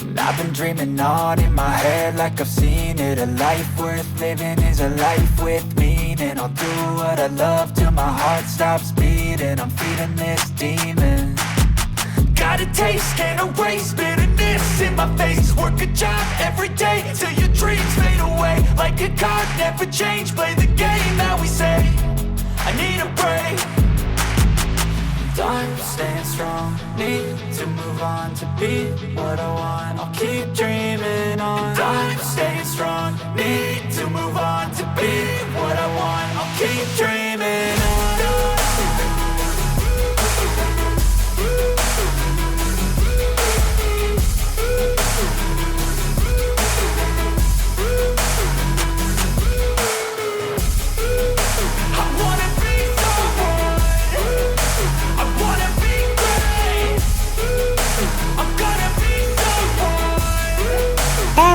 And I've been dreaming on in my head like I've seen it. A life worth living is a life with meaning. I'll do what I love till my heart stops beating. I'm feeding this demon. Got a taste, can't erase bitterness in my face. Work a job every day till your dreams fade away. Like a card, never change, play the game that we say. I need a break. I'm staying strong, need to move on to be what I want. I'll keep dreaming on. I'm staying strong, need to move on to be what I want. I'll keep dreaming on.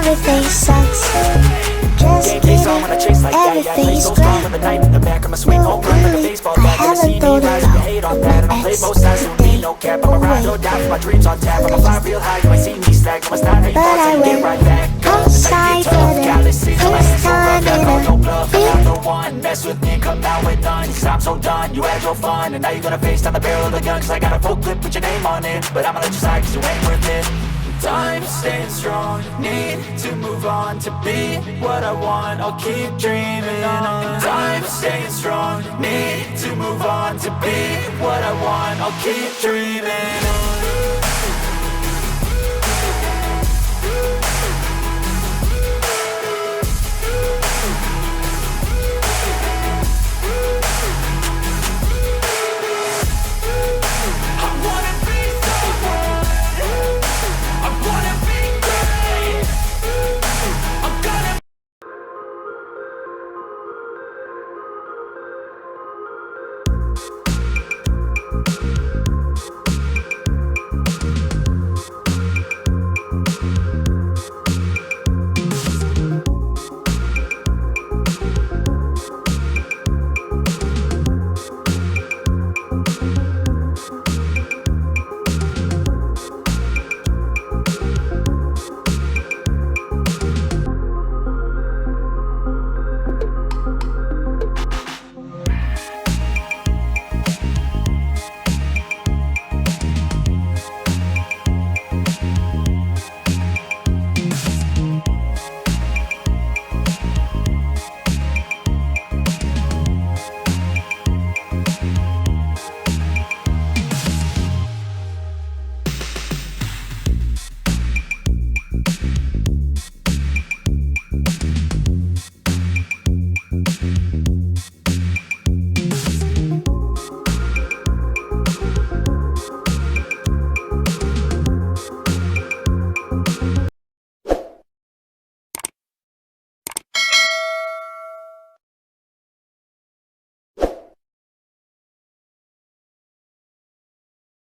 Everything sucks, just kidding. Everything's great. No, really, I haven't thought it out. But I will outside for the first time in a mess with me, come out with none. Cause I'm so done, you had your fun. And now you're gonna face down the barrel of the gun. Cause I got a full clip with your name on it. But I'ma let you slide cause you ain't worth it. I'm staying strong, need to move on to be what I want. I'll keep dreaming on. I'm staying strong, need to move on to be what I want. I'll keep dreaming on.